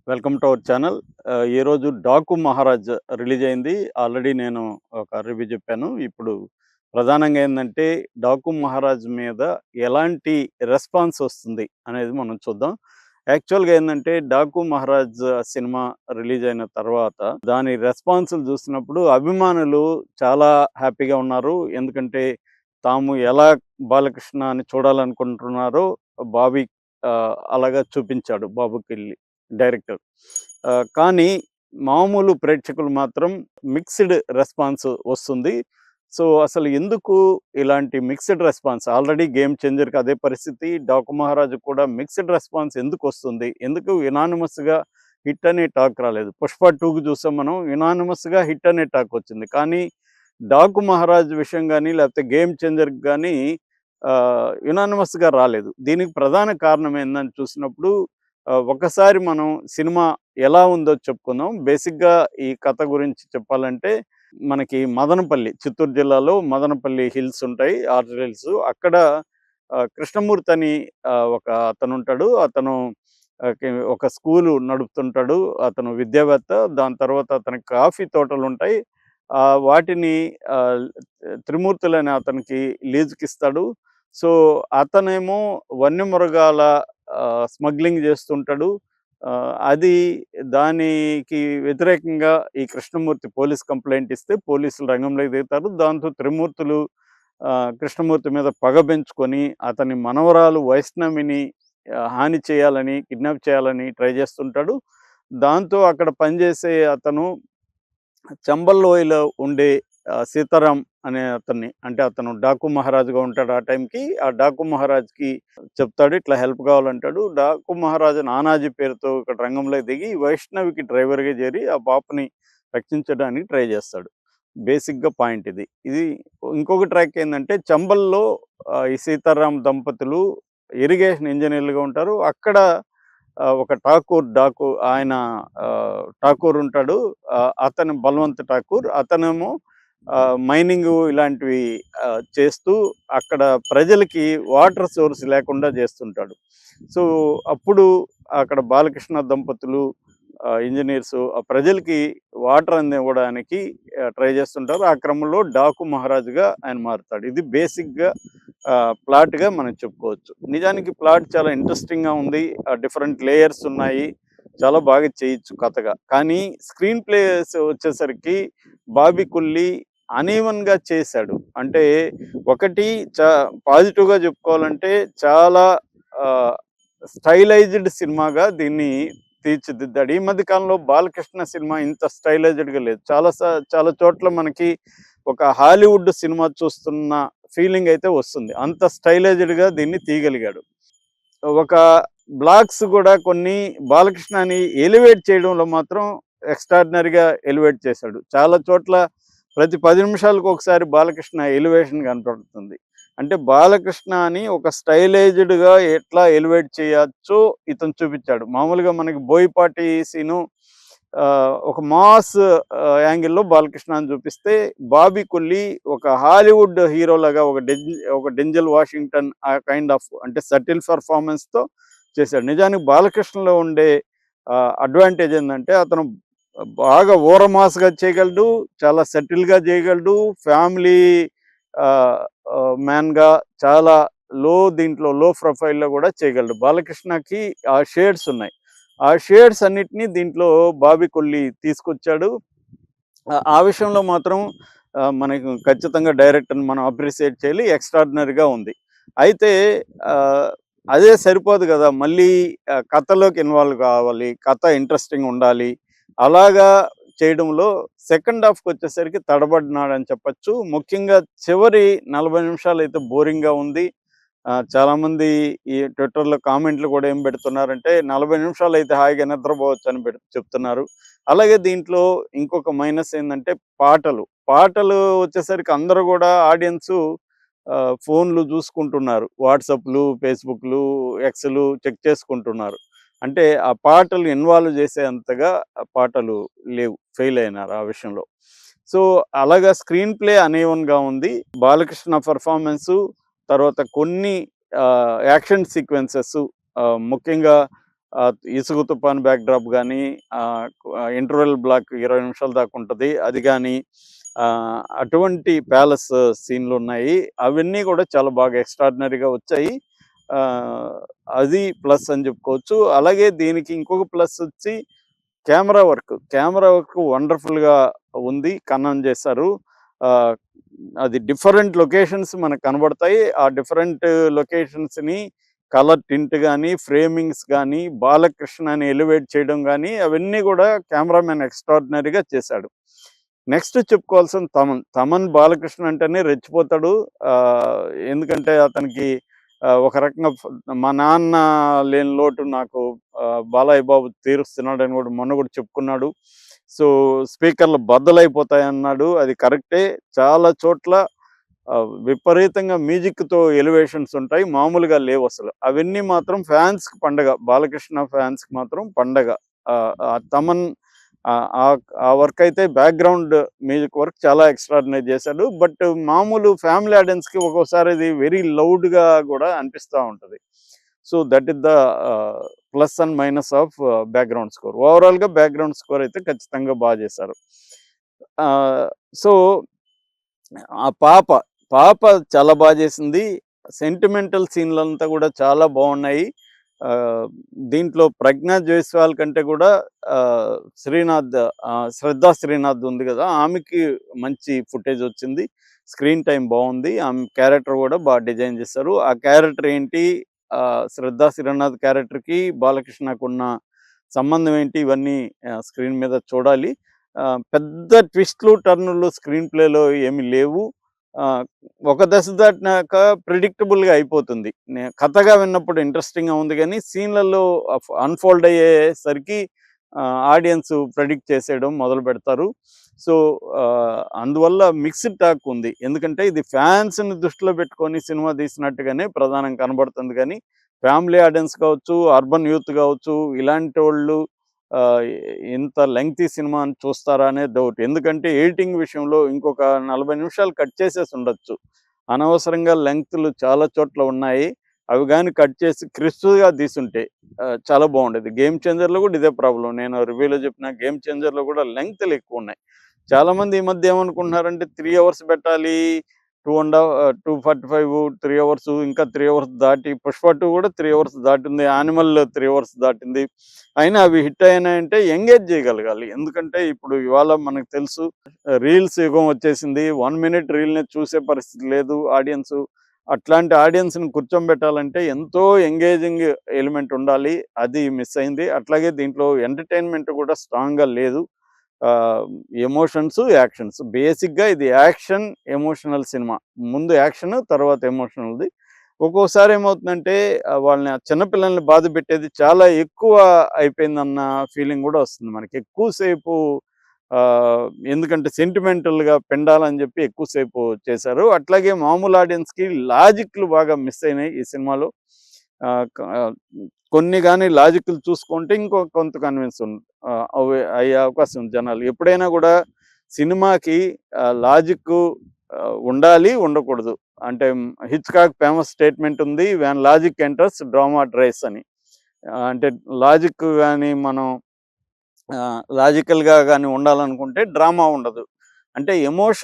Welcome to our channel. ఈరోజు 'Daaku Maharaj' release అయింది. Already నేను ఒక రివ్యూ చెప్పాను. ఇప్పుడు ప్రధానంగా ఏందంటే 'డాకు మహారాజ్' మీద ఎలాంటి రెస్పాన్స్ వస్తుంది అనేది మనం చూద్దాం. యాక్చువల్‌గా ఏందంటే 'డాకు మహారాజ్' సినిమా రిలీజ్ అయిన తర్వాత దాని రెస్పాన్స్‌లు చూసినప్పుడు అభిమానులు చాలా హ్యాపీగా ఉన్నారు. ఎందుకంటే తాము ఎలా బాలకృష్ణని చూడాలనుకుంటున్నారో బాబీ అలాగా చూపించాడు 'బాబుకెళ్ళి' డైరెక్టర్. కానీ మామూలు ప్రేక్షకులు మాత్రం మిక్స్డ్ రెస్పాన్స్ వస్తుంది. సో, అసలు ఎందుకు ఇలాంటి మిక్స్డ్ రెస్పాన్స్? ఆల్రెడీ 'గేమ్ చేంజర్‌కి' అదే పరిస్థితి. 'డాకు మహారాజు' కూడా మిక్స్డ్ రెస్పాన్స్ ఎందుకొస్తుంది? ఎందుకు యునానిమస్‌గా హిట్ అనే టాక్ రాలేదు? 'పుష్ప 2'కి చూసాం మనం, యునానిమస్‌గా హిట్ అనే టాక్ వచ్చింది. కానీ 'డాకు మహారాజ్' విషయం గాని, లేకపోతే 'గేమ్ చేంజర్‌కి' గాని యునానిమస్‌గా రాలేదు. దీనికి ప్రధాన కారణం ఏందని చూసినప్పుడు ఒకసారి మనం సినిమా ఎలా ఉందో చెప్పుకుందాం. బేసిక్‌గా ఈ కథ గురించి చెప్పాలంటే మనకి మదనపల్లి, చిత్తూరు జిల్లాలో మదనపల్లి హిల్స్ ఉంటాయి. Arch hills. అక్కడ కృష్ణమూర్తి అని ఒక అతనుంటాడు. అతను ఒక స్కూలు నడుపుతుంటాడు. అతను విద్యావేత్త. దాని తర్వాత అతనికి కాఫీ తోటలుంటాయి. వాటిని ఆహ్, త్రిమూర్తులనే అతనికి లీజుకిస్తాడు. సో, అతనేమో వన్యమృగాల స్మగ్లింగ్ చేస్తుంటాడు. అది దానికి వ్యతిరేకంగా ఈ కృష్ణమూర్తి పోలీస్ కంప్లెయింట్ ఇస్తే పోలీసులు రంగంలోకి దిగుతారు. దాంతో త్రిమూర్తులు కృష్ణమూర్తి మీద పగ పెంచుకొని అతని మనవరాలు వైష్ణవిని హాని చేయాలని, కిడ్నాప్ చేయాలని ట్రై చేస్తుంటాడు. దాంతో అక్కడ పనిచేసే అతను చంబల్ లోయలో ఉండే సీతారాం అనే అతన్ని, అంటే అతను డాకు మహారాజుగా ఉంటాడు ఆ టైంకి. ఆ డాకు మహారాజ్‌కి చెప్తాడు, ఇట్లా హెల్ప్ కావాలంటాడు. డాకు మహారాజు నానాజీ పేరుతో ఇక్కడ రంగంలోకి దిగి వైష్ణవికి డ్రైవర్‌గా చేరి ఆ పాపని రక్షించడానికి ట్రై చేస్తాడు. బేసిక్‌గా పాయింట్ ఇది. ఇది ఇంకొక ట్రాక్ ఏందంటే చంబల్‌లో ఈ సీతారాం దంపతులు ఇరిగేషన్ ఇంజినీర్లుగా ఉంటారు. అక్కడ ఒక డాకు ఆయన ఠాకూర్ ఉంటాడు. అతను బల్వంత్ ఠాకూర్. అతనేమో మైనింగు ఇలాంటివి చేస్తూ అక్కడ ప్రజలకి వాటర్ సోర్స్ లేకుండా చేస్తుంటాడు. సో, అప్పుడు అక్కడ బాలకృష్ణ దంపతులు ఇంజినీర్సు ఆ ప్రజలకి వాటర్ అందివ్వడానికి ట్రై చేస్తుంటారు. ఆ క్రమంలో డాకు మహారాజుగా ఆయన మారుతాడు. ఇది బేసిక్‌గా ప్లాట్‌గా మనం చెప్పుకోవచ్చు. నిజానికి ప్లాట్ చాలా ఇంట్రెస్టింగ్‌గా ఉంది. డిఫరెంట్ లేయర్స్ ఉన్నాయి. చాలా బాగా చేయొచ్చు కథగా. కానీ స్క్రీన్ ప్లేస్ వచ్చేసరికి బాబీ కొల్లి అనీవెన్‌గా చేశాడు. అంటే ఒకటి పాజిటివ్‌గా చెప్పుకోవాలంటే చాలా ఆహ్, స్టైలైజ్డ్ సినిమాగా దీన్ని తీర్చిదిద్దాడు. ఈ మధ్య కాలంలో బాలకృష్ణ సినిమా ఇంత స్టైలైజ్డ్‌గా లేదు. చాలా చోట్ల మనకి ఒక హాలీవుడ్ సినిమా చూస్తున్న ఫీలింగ్ అయితే వస్తుంది. అంత స్టైలైజ్డ్‌గా దీన్ని తీయగలిగాడు. ఒక బ్లాగ్స్ కూడా కొన్ని బాలకృష్ణని ఎలివేట్ చేయడంలో మాత్రం ఎక్స్ట్రార్డినరీగా ఎలివేట్ చేశాడు. చాలా చోట్ల ప్రతి 10 నిమిషాలకు ఒకసారి బాలకృష్ణ ఎలివేషన్ కనపడుతుంది. అంటే బాలకృష్ణ అని ఒక స్టైలైజ్డ్‌గా ఎట్లా ఎలివేట్ చేయొచ్చో ఇతను చూపించాడు. మామూలుగా మనకి బోయపాటి సీను ఒక మాస్ యాంగిల్‌లో బాలకృష్ణని చూపిస్తే, బాబీ కొల్లి ఒక హాలీవుడ్ హీరోలాగా ఒక డెంజెల్ వాషింగ్టన్ ఆ కైండ్ ఆఫ్ అంటే సటిల్ పెర్ఫార్మన్స్‌తో చేశాడు. నిజానికి బాలకృష్ణలో ఉండే అడ్వాంటేజ్ ఏందంటే అతను బాగా ఊరమాస్‌గా చేయగలడు. చాలా సెటిల్‌గా చేయగలడు. ఫ్యామిలీ ఆహ్, మ్యాన్‌గా చాలా దీంట్లో లో ప్రొఫైల్‌లో కూడా చేయగలడు. బాలకృష్ణకి ఆ షేడ్స్ ఉన్నాయి. ఆ షేడ్స్ అన్నిటిని దీంట్లో బాబీ కొల్లి తీసుకొచ్చాడు. ఆ విషయంలో మాత్రం మనకు ఖచ్చితంగా డైరెక్టర్‌ని మనం అప్రిషియేట్ చేయాలి. ఎక్స్ట్రార్డినరీగా ఉంది. అయితే ఆహ్, అదే సరిపోదు గదా! మళ్ళీ కథలోకి ఇన్వాల్వ్ కావాలి. కథ ఇంట్రెస్టింగ్ ఉండాలి. అలాగా చేయడంలో సెకండ్ హాఫ్‌కొచ్చేసరికి తడబడినాడని చెప్పొచ్చు. ముఖ్యంగా చివరి 40 నిమిషాలైతే బోరింగ్‌గా ఉంది. చాలామంది ఈ ట్విట్టర్‌లో కామెంట్లు కూడా ఏం పెడుతున్నారంటే 40 నిమిషాలైతే హాయిగా నిద్రపోవచ్చని చెప్తున్నారు. అలాగే దీంట్లో ఇంకొక మైనస్ ఏందంటే పాటలు. పాటలు వచ్చేసరికి అందరూ గూడా ఆడియన్సు ఫోన్‌లు చూసుకుంటున్నారు. వాట్సాప్‌లు, ఫేస్‌బుక్‌లు, ఎక్స్‌లు చెక్ చేసుకుంటున్నారు. అంటే ఆ పాటలు ఇన్వాల్వ్ చేసేంతగా ఆ పాటలు లేవు. ఫెయిల్ అయినారు ఆ విషయంలో. సో, అలాగా స్క్రీన్ ప్లే అనీవెన్‌గా ఉంది. బాలకృష్ణ పెర్ఫార్మన్సు, తర్వాత కొన్ని యాక్షన్ సీక్వెన్సెస్ ముఖ్యంగా ఇసుక తుఫాను బ్యాక్‌డ్రాప్ గానీ, ఇంటర్వెల్ బ్లాక్ 20 నిమిషాల దాకా ఉంటది. అది గానీ, అటువంటి ప్యాలెస్ సీన్‌లున్నాయి. అవన్నీ గూడా చాలా బాగా ఎక్స్‌ట్రార్డినరీగా వచ్చాయి. ఆహ్, అది ప్లస్ అని జెప్పుకోవచ్చు. అలాగే దీనికి ఇంకొక ప్లస్ ఒచ్చి కెమెరా వర్క్ వండర్‌ఫుల్‌గా ఉంది. కన్నం జేశారు. ఆహ్, అది డిఫరెంట్ లొకేషన్స్ మనకు కనబడతాయి. ఆ డిఫరెంట్ లొకేషన్స్‌ని కలర్ టింట్ గానీ, ఫ్రేమింగ్స్ గానీ, బాలకృష్ణని ఎలివేట్ చేయడం గానీ, అవన్నీ గూడా కెమెరామెన్ ఎక్స్‌ట్రార్డినరీగా చేశాడు. నెక్స్ట్ చెప్పుకోవాల్సింది తమన్. తమన్ బాలకృష్ణ అంటేనే రెచ్చిపోతాడు. ఆహ్, ఎందుకంటే అతనికి ఒక రకంగా మా నాన్న లేని లోటు నాకు బాలయ్య బాబు తీరుస్తున్నాడని గూడా మొన్న గూడా చెప్పుకున్నాడు. సో, స్పీకర్‌లు బద్దలైపోతాయన్నాడు. అది కరెక్టే. చాలా చోట్ల విపరీతంగా మ్యూజిక్‌తో ఎలివేషన్స్ ఉంటాయి. మామూలుగా లేవసలు. అవన్నీ మాత్రం ఫ్యాన్స్‌కి పండగ. బాలకృష్ణ ఫ్యాన్స్‌కి మాత్రం పండగ. తమన్ ఆ వర్క్ అయితే బ్యాక్‌గ్రౌండ్ మ్యూజిక్ వర్క్ చాలా ఎక్స్‌ట్రార్డినరీ చేశాడు. బట్ మామూలు ఫ్యామిలీ ఆడియన్స్‌కి ఒక్కోసారి అది వెరీ లౌడ్‌గా గూడా అనిపిస్తా ఉంటది. So, that is the plus and minus of background score. ఓవరాల్‌గా బ్యాక్‌గ్రౌండ్ స్కోర్ అయితే ఖచ్చితంగా చేశారు. ఆహ్, సో, ఆ పాప చాలా చేసింది. సెంటిమెంటల్ సీన్‌లంతా గూడా చాలా బావున్నాయి. ఆహ్, దీంట్లో 'ప్రజ్ఞా జైస్వాల్' కంటే గూడా ఆహ్, శ్రీనాథ్ 'శ్రద్ధా శ్రీనాథ్' ఉంది గదా! ఆమెకి మంచి ఫుటేజొచ్చింది. స్క్రీన్ టైమ్ బావుంది. ఆమె క్యారెక్టర్ గూడా డిజైన్ జేశారు. ఆ క్యారెక్టర్ ఏంటి, 'శ్రద్ధా శ్రీనాథ్' క్యారెక్టర్‌కి బాలకృష్ణకున్న సంబంధం ఏంటి, ఇవన్నీ స్క్రీన్ మీద చూడాలి. పెద్ద ట్విస్ట్‌లు, టర్నులు స్క్రీన్ ప్లేలో ఏమి లేవు. ఆహ్, ఒక దశ దాటినాక ప్రిడిక్టబుల్‌గా అయిపోతుంది. కథగా విన్నప్పుడు ఇంట్రెస్టింగ్‌గా ఉంది గానీ, సీన్‌లలో అన్‌ఫోల్డ్ అయ్యేసరికి ఆడియన్స్ ప్రెడిక్ట్ చేసేయడం మొదలుపెడతారు. సో, అందువల్ల మిక్స్డ్ టాక్ ఉంది. ఎందుకంటే ఇది ఫ్యాన్స్‌ని దృష్టిలో పెట్టుకొని సినిమా తీసినట్టుగానే ప్రధానంగా కనబడుతుంది గానీ, ఫ్యామిలీ ఆడియన్స్ కావచ్చు, అర్బన్ యూత్ కావచ్చు, ఇలాంటోళ్ళు ఆహ్, ఇంత లెంగ్తీ సినిమాని చూస్తారా అనే డౌట్. ఎందుకంటే ఎడిటింగ్ విషయంలో ఇంకొక 40 నిమిషాలు కట్ చేసేసుండొచ్చు. అనవసరంగా లెంగ్త్‌లు చాలా చోట్ల ఉన్నాయి. అవి గాని కట్ చేసి క్రిస్ప్‌గా తీసుంటే చాలా బావుండేది. 'గేమ్ చేంజర్‌లో' కూడా ఇదే ప్రాబ్లమ్. నేను రివ్యూలో చెప్పిన 'గేమ్ చేంజర్‌లో' కూడా లెంగ్త్‌లు ఎక్కువున్నాయి. చాలామంది ఈ మధ్య ఏమనుకుంటున్నారంటే 3 అవర్స్ పెట్టాలి. 2:45, 3 అవర్స్, ఇంకా 3 అవర్స్ దాటి 'పుష్ప 2' కూడా 3 అవర్స్ దాటింది. 'యానిమల్' 3 అవర్స్ దాటింది. అయినా అవి హిట్ అయినాయంటే ఎంగేజ్ చేయగలగాలి. ఎందుకంటే ఇప్పుడు ఇవాళ మనకు తెలుసు రీల్స్ యుగం వచ్చేసింది. 1 మినిట్ రీల్‌ని చూసే పరిస్థితి లేదు ఆడియన్సు. అట్లాంటి ఆడియన్స్‌ని కూర్చోబెట్టాలంటే ఎంతో ఎంగేజింగ్ ఎలిమెంట్ ఉండాలి. అది మిస్ అయింది. అట్లాగే దీంట్లో ఎంటర్‌టైన్‌మెంట్ కూడా స్ట్రాంగ్‌గా లేదు. ఆహ్, ఎమోషన్స్, యాక్షన్స్. బేసిక్‌గా ఇది యాక్షన్, ఎమోషనల్ సినిమా. ముందు యాక్షన్, తర్వాత ఎమోషనల్‌ది. ఒక్కోసారి ఏమవుతుందంటే వాళ్ళని చిన్న పిల్లల్ని బాధపెట్టేది చాలా ఎక్కువ అయిపోయిందన్న ఫీలింగ్ గూడా వస్తుంది మనకి. ఎక్కువ సేపు ఎందుకంటే సెంటిమెంటల్‌గా పిండాలని జెప్పి ఎక్కువ సేపు చేశారు. అట్లాగే మామూలు ఆడియన్స్‌కి లాజిక్‌లు బాగా మిస్ అయినాయి ఈ సినిమాలో. ఆహ్, క కొన్ని గాని లాజిక్‌లు చూసుకుంటే ఇంకో కొంత కన్విన్స్ అవి అయ్యే అవకాశం ఉంది జనాలు. ఎప్పుడైనా గూడా సినిమాకి లాజిక్కు ఉండాలి, ఉండకూడదు. అంటే హిచ్‌కాక్ ఫేమస్ స్టేట్మెంట్ ఉంది. వెన్ లాజిక్ ఎంటర్స్ డ్రామా డ్రైస్ అని. అంటే లాజిక్ గాని మనం లాజికల్‌గా గాని ఉండాలనుకుంటే డ్రామా ఉండదు. అంటే ఎమోషన్